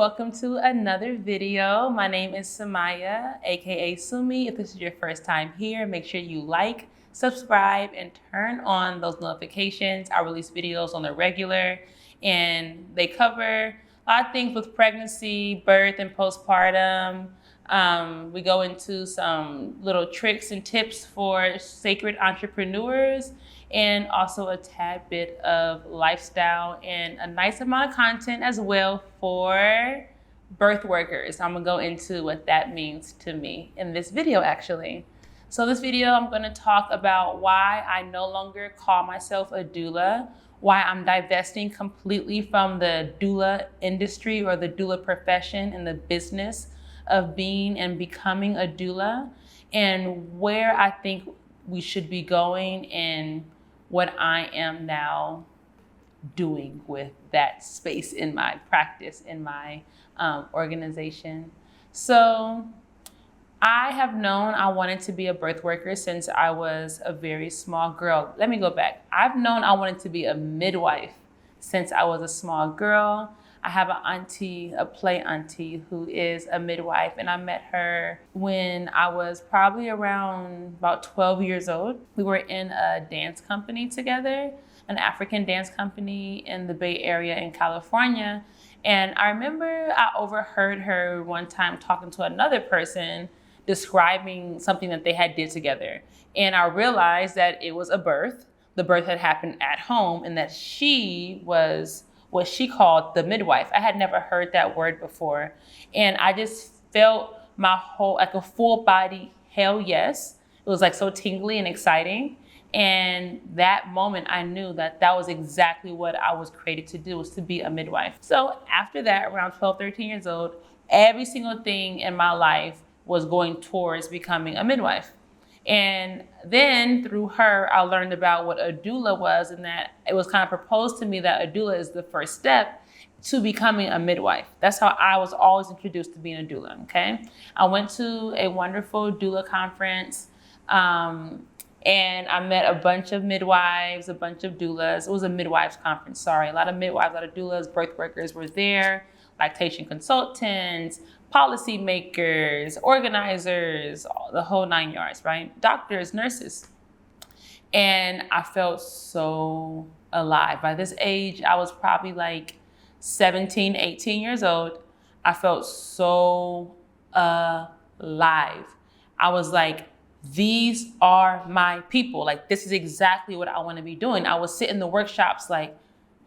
welcome to another video. My name is Sumayyah, aka Sumi. If this is your first time here, make sure you like, subscribe, and turn on those notifications. I release videos on the regular, and they cover a lot of things with pregnancy, birth, and postpartum. We go into some little tricks and tips for sacred entrepreneurs, and also a tad bit of lifestyle and a nice amount of content as well for birth workers. I'm gonna go into what that means to me in this video actually. So this video, I'm gonna talk about why I no longer call myself a doula, why I'm divesting completely from the doula industry or the doula profession and the business of being and becoming a doula, and where I think we should be going and what I am now doing with that space in my practice, in my organization. So I have known I wanted to be a birth worker since I was a very small girl. Let me go back. I've known I wanted to be a midwife since I was a small girl. I have an auntie, a play auntie, who is a midwife, and I met her when I was probably around about 12 years old. We were in a dance company together, an African dance company in the Bay Area in California. And I remember I overheard her one time talking to another person describing something that they had did together. And I realized that it was a birth. The birth had happened at home, and that she was what she called the midwife. I had never heard that word before. And I just felt my whole, like a full body, hell yes. It was like so tingly and exciting. And that moment I knew that that was exactly what I was created to do, was to be a midwife. So after that, around 12, 13 years old, every single thing in my life was going towards becoming a midwife. And then through her, I learned about what a doula was, and that it was kind of proposed to me that a doula is the first step to becoming a midwife. That's how I was always introduced to being a doula, okay? I went to a wonderful doula conference, and I met a bunch of midwives, a bunch of doulas. It was a midwives conference, sorry. A lot of midwives, a lot of doulas, birth workers were there, lactation consultants, policy makers, organizers, the whole 9 yards, right? Doctors, nurses. And I felt so alive. By this age, I was probably like 17, 18 years old. I felt so alive. I was like, these are my people. Like, this is exactly what I want to be doing. I would sit in the workshops like,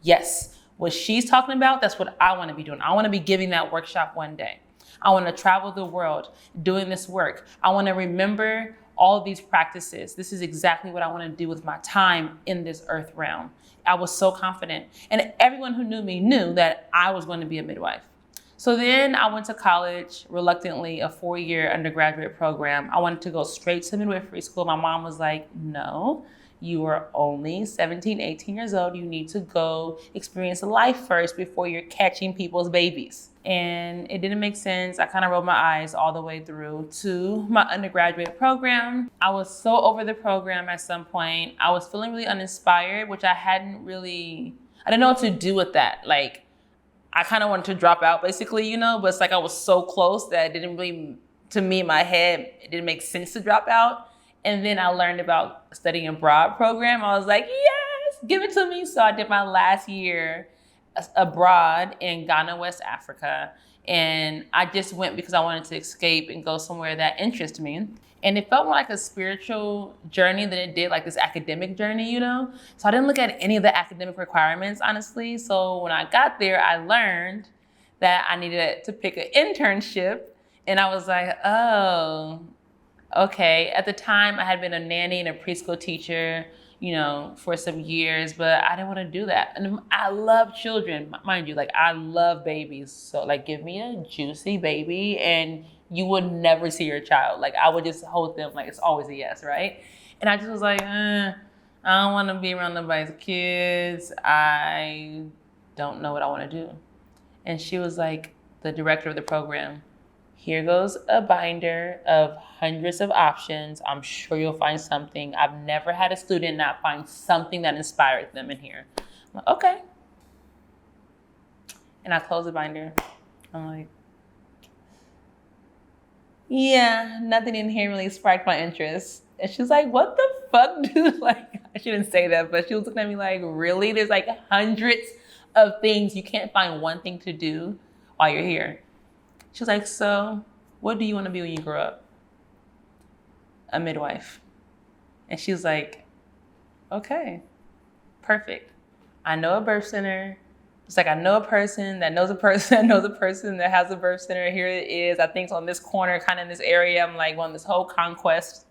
yes, what she's talking about, that's what I want to be doing. I want to be giving that workshop one day. I want to travel the world doing this work. I want to remember all of these practices. This is exactly what I want to do with my time in this earth realm. I was so confident. And everyone who knew me knew that I was going to be a midwife. So then I went to college, reluctantly, a 4-year undergraduate program. I wanted to go straight to midwifery school. My mom was like, no, you are only 17, 18 years old. You need to go experience life first before you're catching people's babies. And it didn't make sense. I kind of rolled my eyes all the way through to my undergraduate program. I was so over the program at some point. I was feeling really uninspired, which I didn't know what to do with that. Like, I kind of wanted to drop out basically, but it's like I was so close that it didn't really, to me in my head, it didn't make sense to drop out. And then I learned about studying abroad program. I was like, yes, give it to me. So I did my last year abroad in Ghana, West Africa. And I just went because I wanted to escape and go somewhere that interested me. And it felt more like a spiritual journey than it did like this academic journey, So I didn't look at any of the academic requirements, honestly. So when I got there, I learned that I needed to pick an internship. And I was like, oh, okay. At the time, I had been a nanny and a preschool teacher, for some years, but I didn't want to do that. And I love children, mind you, like I love babies. So like, give me a juicy baby and you would never see your child. Like I would just hold them like it's always a yes, right? And I just was like, I don't want to be around nobody's kids. I don't know what I want to do. And she was like, the director of the program, here goes a binder of hundreds of options. I'm sure you'll find something. I've never had a student not find something that inspired them in here. I'm like, okay. And I closed the binder I'm like, yeah, nothing in here really sparked my interest. And she's like, what the fuck, dude? Like, I shouldn't say that, but she was looking at me like, really? There's like hundreds of things. You can't find one thing to do while you're here. She was like, so what do you want to be when you grow up? A midwife. And she was like, okay, perfect. I know a birth center. It's like, I know a person that knows a person that knows a person that has a birth center. Here it is. I think it's on this corner, kind of in this area. I'm like on this whole conquest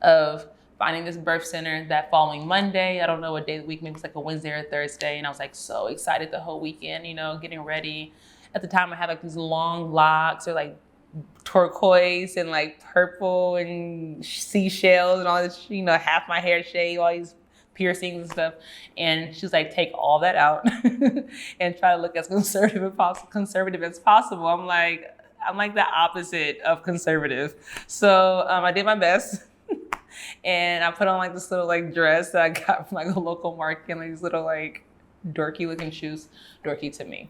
of finding this birth center that following Monday. I don't know what day of the week, maybe it's like a Wednesday or Thursday. And I was like so excited the whole weekend, you know, getting ready. At the time I had like these long locks or like turquoise and like purple and seashells and all this, you know, half my hair shaved, all these piercings and stuff. And she's like, take all that out and try to look as conservative as possible. I'm like the opposite of conservative. So I did my best. And I put on like this little like dress that I got from like a local market and like these little like dorky looking shoes, dorky to me.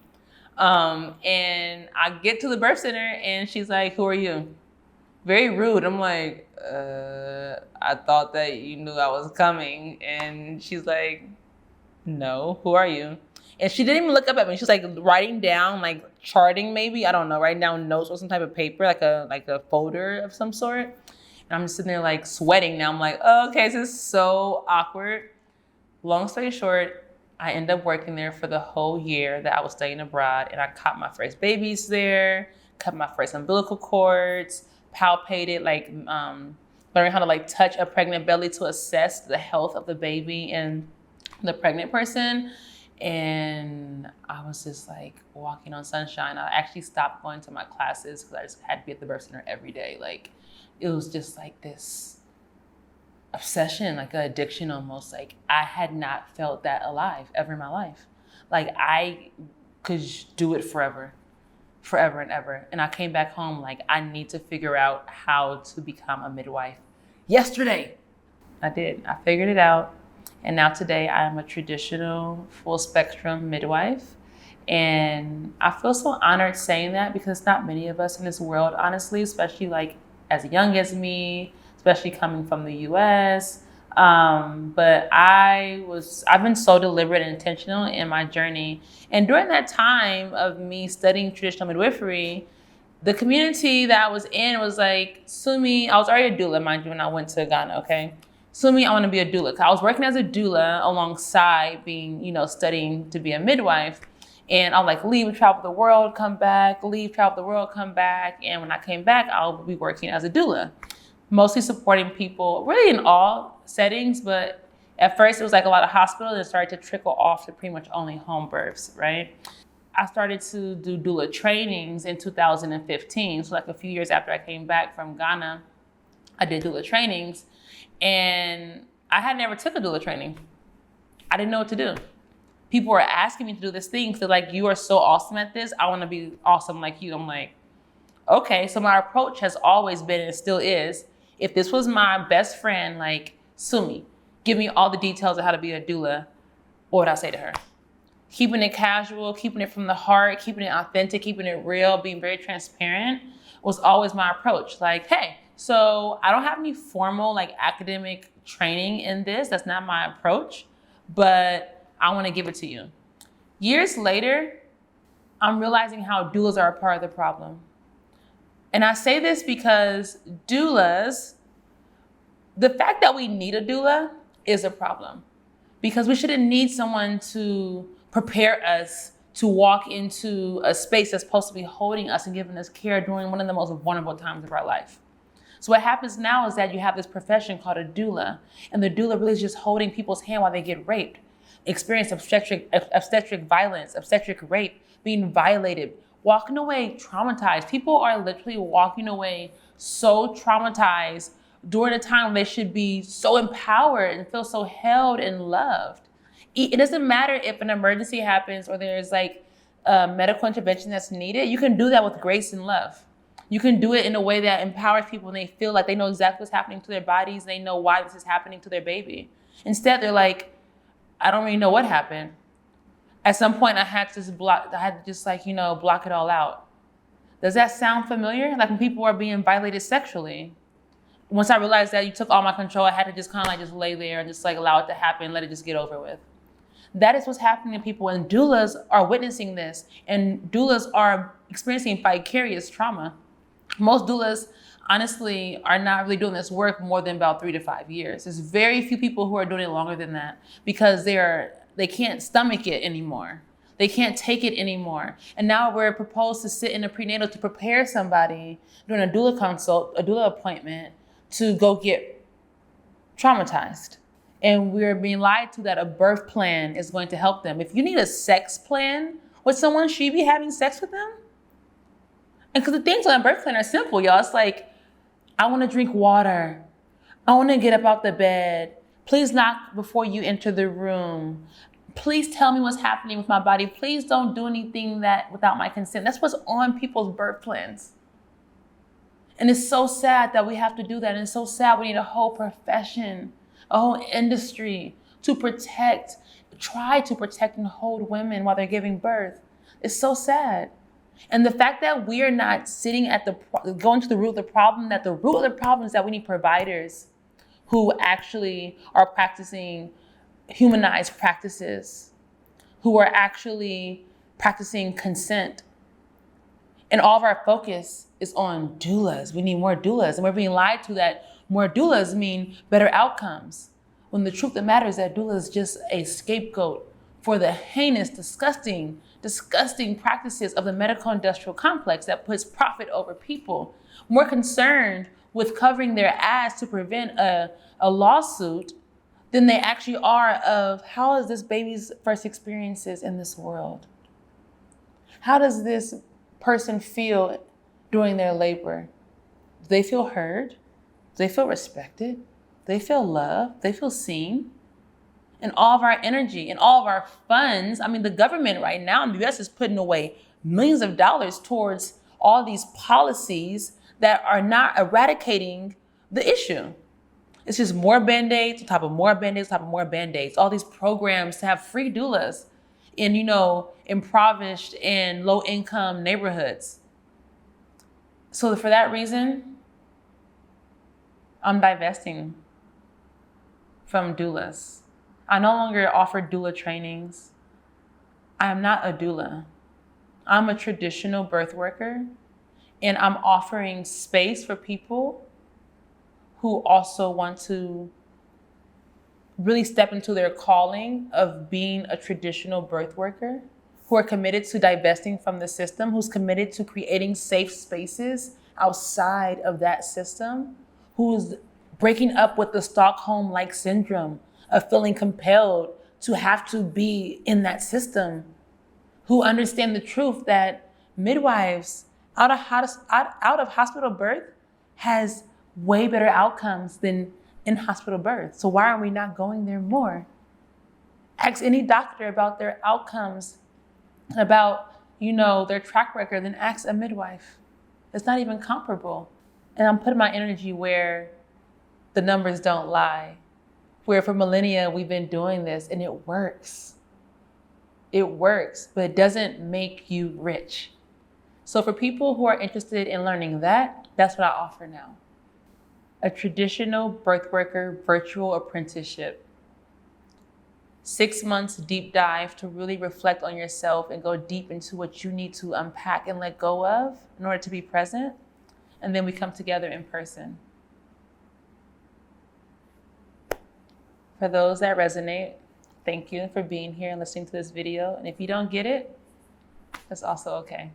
And I get to the birth center and she's like, who are you? Very rude. I'm like, I thought that you knew I was coming. And she's like, no, who are you? And she didn't even look up at me. She was like writing down, like charting maybe, I don't know, writing down notes or some type of paper, like a folder of some sort. And I'm just sitting there like sweating now. I'm like, oh, okay, this is so awkward. Long story short, I ended up working there for the whole year that I was studying abroad. And I caught my first babies there, cut my first umbilical cords, palpated, like learning how to like touch a pregnant belly to assess the health of the baby and the pregnant person. And I was just like walking on sunshine. I actually stopped going to my classes because I just had to be at the birth center every day. Like it was just like this obsession, like an addiction almost. Like I had not felt that alive ever in my life. Like I could do it forever and ever. And I came back home like I need to figure out how to become a midwife. Yesterday, I did. I figured it out. And now today I am a traditional full spectrum midwife. And I feel so honored saying that because not many of us in this world, honestly, especially like as young as me, especially coming from the US. But I've been so deliberate and intentional in my journey. And during that time of me studying traditional midwifery, the community that I was in was like, Sumi, I was already a doula, mind you, when I went to Ghana, okay? Sumi, I want to be a doula. I was working as a doula alongside being, you know, studying to be a midwife. And I'll like leave, travel the world, come back, leave, travel the world, come back. And when I came back, I'll be working as a doula, mostly supporting people really in all settings. But at first it was like a lot of hospitals and it started to trickle off to pretty much only home births, right? I started to do doula trainings in 2015. So like a few years after I came back from Ghana, I did doula trainings. And I had never took a doula training. I didn't know what to do. People were asking me to do this thing. So like, you are so awesome at this. I want to be awesome like you. I'm like, okay. So my approach has always been and still is, if this was my best friend, like Sumi, give me all the details of how to be a doula, what would I say to her? Keeping it casual, keeping it from the heart, keeping it authentic, keeping it real, being very transparent was always my approach. Like, hey, so I don't have any formal like academic training in this. That's not my approach, but I want to give it to you. Years later, I'm realizing how doulas are a part of the problem. And I say this because doulas, the fact that we need a doula is a problem because we shouldn't need someone to prepare us to walk into a space that's supposed to be holding us and giving us care during one of the most vulnerable times of our life. So what happens now is that you have this profession called a doula, and the doula really is just holding people's hand while they get raped, experience obstetric violence, obstetric rape, being violated, walking away traumatized. People are literally walking away so traumatized during a time when they should be so empowered and feel so held and loved. It doesn't matter if an emergency happens or there's like a medical intervention that's needed. You can do that with grace and love. You can do it in a way that empowers people and they feel like they know exactly what's happening to their bodies. They know why this is happening to their baby. Instead, they're like, I don't really know what happened. At some point I had to just like, block it all out. Does that sound familiar? Like when people are being violated sexually. Once I realized that you took all my control, I had to just kind of like just lay there and just like allow it to happen, let it just get over with. That is what's happening to people, and doulas are witnessing this, and doulas are experiencing vicarious trauma. Most doulas, honestly, are not really doing this work more than about 3 to 5 years. There's very few people who are doing it longer than that because they can't stomach it anymore. They can't take it anymore. And now we're proposed to sit in a prenatal to prepare somebody during a doula consult, a doula appointment, to go get traumatized. And we're being lied to that a birth plan is going to help them. If you need a sex plan with someone, should you be having sex with them? And because the things on a birth plan are simple, y'all. It's like, I want to drink water. I want to get up out the bed. Please knock before you enter the room. Please tell me what's happening with my body. Please don't do anything that without my consent. That's what's on people's birth plans. And it's so sad that we have to do that. And it's so sad we need a whole profession, a whole industry to try to protect and hold women while they're giving birth. It's so sad. And the fact that we are not sitting at going to the root of the problem, that the root of the problem is that we need providers who actually are practicing humanized practices, who are actually practicing consent. And all of our focus is on doulas. We need more doulas. And we're being lied to that more doulas mean better outcomes. When the truth of the matter is that doula is just a scapegoat for the heinous, disgusting practices of the medical industrial complex that puts profit over people. More concerned with covering their ass to prevent a lawsuit than they actually are of how is this baby's first experiences in this world? How does this person feel during their labor? Do they feel heard? Do they feel respected? Do they feel loved? Do they feel seen? And all of our energy and all of our funds, the government right now in the US is putting away millions of dollars towards all these policies that are not eradicating the issue. It's just more Band-Aids on top of more Band-Aids on top of more Band-Aids. All these programs to have free doulas in, impoverished and low-income neighborhoods. So for that reason, I'm divesting from doulas. I no longer offer doula trainings. I am not a doula. I'm a traditional birth worker, and I'm offering space for people who also want to really step into their calling of being a traditional birth worker, who are committed to divesting from the system, who's committed to creating safe spaces outside of that system, who's breaking up with the Stockholm-like syndrome of feeling compelled to have to be in that system, who understand the truth that midwives out of hospital birth has way better outcomes than in-hospital birth. So why are we not going there more? Ask any doctor about their outcomes, about, their track record, then ask a midwife. It's not even comparable. And I'm putting my energy where the numbers don't lie, where for millennia we've been doing this and it works. It works, but it doesn't make you rich. So for people who are interested in learning that, that's what I offer now. A traditional birth worker virtual apprenticeship. 6 months deep dive to really reflect on yourself and go deep into what you need to unpack and let go of in order to be present. And then we come together in person. For those that resonate, thank you for being here and listening to this video. And if you don't get it, that's also okay.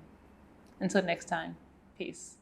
Until next time, peace.